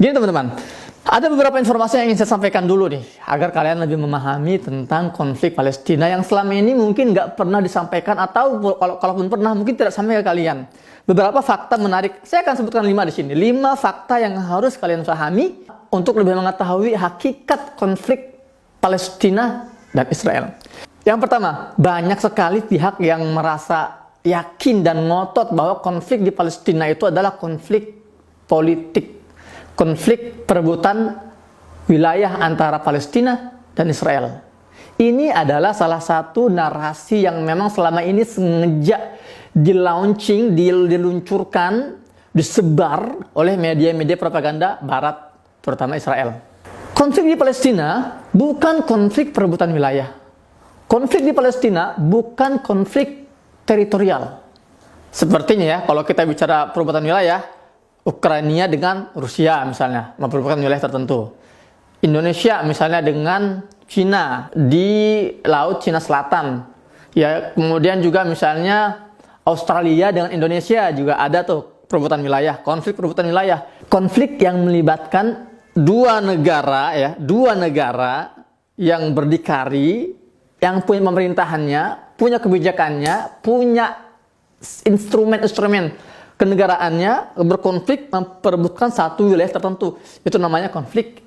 Gini teman-teman, ada beberapa informasi yang ingin saya sampaikan dulu nih, agar kalian lebih memahami tentang konflik Palestina yang selama ini mungkin nggak pernah disampaikan, atau kalaupun pernah mungkin tidak sampai ke kalian. Beberapa fakta menarik, saya akan sebutkan 5 di sini. 5 fakta yang harus kalian pahami untuk lebih mengetahui hakikat konflik Palestina dan Israel. Yang pertama, banyak sekali pihak yang merasa yakin dan ngotot bahwa konflik di Palestina itu adalah konflik politik. Konflik perebutan wilayah antara Palestina dan Israel. Ini adalah salah satu narasi yang memang selama ini sengaja diluncurkan, disebar oleh media-media propaganda Barat, terutama Israel. Konflik di Palestina bukan konflik perebutan wilayah. Konflik di Palestina bukan konflik teritorial. Sepertinya ya, kalau kita bicara perebutan wilayah, Ukraina dengan Rusia misalnya, merupakan wilayah tertentu. Indonesia misalnya dengan Cina di Laut Cina Selatan. Ya, kemudian juga misalnya Australia dengan Indonesia juga ada tuh perebutan wilayah, konflik perebutan wilayah. Konflik yang melibatkan dua negara yang berdikari, yang punya pemerintahannya, punya kebijakannya, punya instrumen-instrumen kenegaraannya, berkonflik memperebutkan satu wilayah tertentu. Itu namanya konflik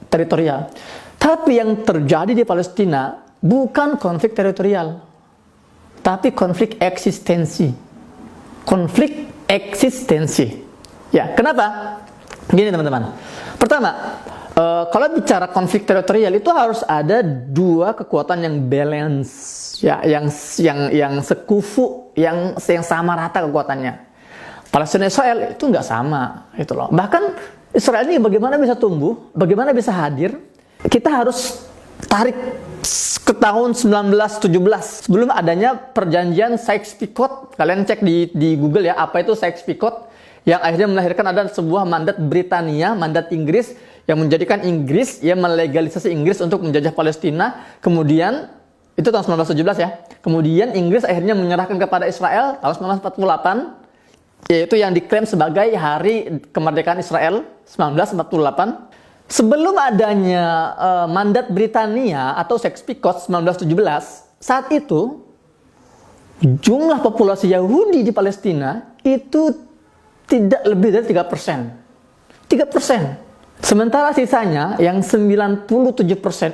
teritorial. Tapi yang terjadi di Palestina bukan konflik teritorial, tapi konflik eksistensi. Konflik eksistensi. Ya, kenapa? Gini teman-teman. Pertama, kalau bicara konflik teritorial itu harus ada dua kekuatan yang balance, ya, yang sekufu, yang sama rata kekuatannya. Palestina Israel itu nggak sama, itu loh. Bahkan Israel ini bagaimana bisa tumbuh, bagaimana bisa hadir, kita harus tarik ke tahun 1917 sebelum adanya perjanjian Sykes-Picot. Kalian cek di Google ya, apa itu Sykes-Picot, yang akhirnya melahirkan ada sebuah mandat Britania, mandat Inggris, yang menjadikan Inggris, yang melegalisasi Inggris untuk menjajah Palestina. Kemudian itu tahun 1917 ya. Kemudian Inggris akhirnya menyerahkan kepada Israel tahun 1948. Yaitu yang diklaim sebagai hari kemerdekaan Israel 1948. Sebelum adanya mandat Britania atau Sykes-Picot 1917, saat itu jumlah populasi Yahudi di Palestina itu tidak lebih dari 3%. 3%. Sementara sisanya yang 97%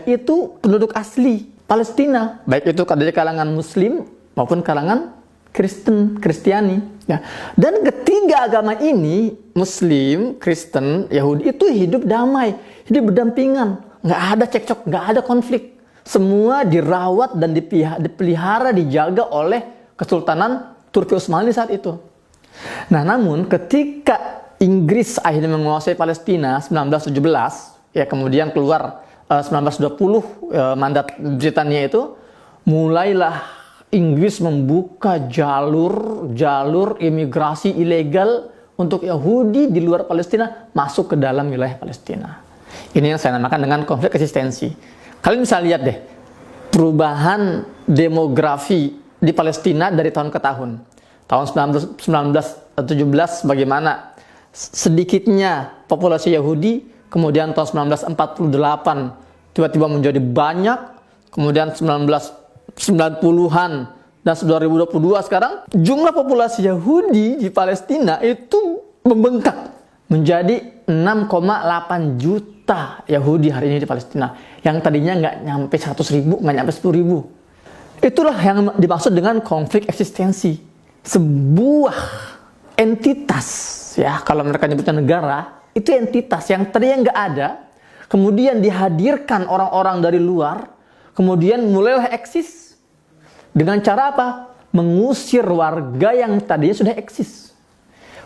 itu penduduk asli Palestina, baik itu dari kalangan Muslim maupun kalangan Kristiani, ya. Dan ketiga agama ini, Muslim, Kristen, Yahudi, itu hidup damai, hidup berdampingan, nggak ada cekcok, nggak ada konflik. Semua dirawat dan dipelihara, dijaga oleh Kesultanan Turki Utsmani saat itu. Nah, namun ketika Inggris akhirnya menguasai Palestina 1917, ya, kemudian keluar 1920 mandat Britania itu, mulailah Inggris membuka jalur imigrasi ilegal untuk Yahudi di luar Palestina masuk ke dalam wilayah Palestina. Ini yang saya namakan dengan konflik eksistensi. Kalian bisa lihat deh perubahan demografi di Palestina dari tahun ke tahun. Tahun 1917 bagaimana sedikitnya populasi Yahudi, kemudian tahun 1948 tiba-tiba menjadi banyak, kemudian 1990-an dan 2022 sekarang jumlah populasi Yahudi di Palestina itu membengkak menjadi 6,8 juta Yahudi hari ini di Palestina, yang tadinya nggak nyampe 100.000, nggak nyampe 10.000. Itulah yang dimaksud dengan konflik eksistensi. Sebuah entitas, ya, kalau mereka nyebutnya negara, itu entitas yang tadinya nggak ada, kemudian dihadirkan orang-orang dari luar, kemudian mulailah eksis. Dengan cara apa? Mengusir warga yang tadinya sudah eksis.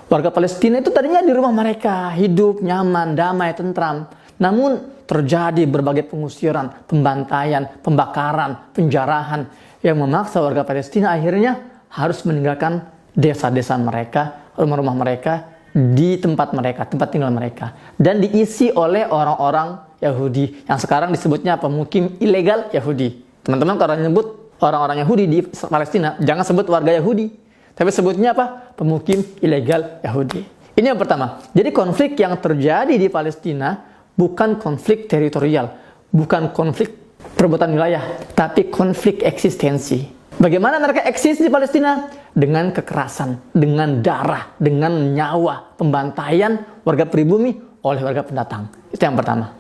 Warga Palestina itu tadinya di rumah mereka, hidup nyaman, damai, tentram. Namun terjadi berbagai pengusiran, pembantaian, pembakaran, penjarahan yang memaksa warga Palestina akhirnya harus meninggalkan desa-desa mereka, rumah-rumah mereka, di tempat mereka, tempat tinggal mereka. Dan diisi oleh orang-orang Yahudi yang sekarang disebutnya pemukim ilegal Yahudi. Teman-teman kalau nyebut orang-orang Yahudi di Palestina, jangan sebut warga Yahudi, tapi sebutnya apa? Pemukim ilegal Yahudi. Ini yang pertama. Jadi konflik yang terjadi di Palestina bukan konflik teritorial, bukan konflik perebutan wilayah, tapi konflik eksistensi. Bagaimana mereka eksis di Palestina? Dengan kekerasan, dengan darah, dengan nyawa, pembantaian warga pribumi oleh warga pendatang. Itu yang pertama.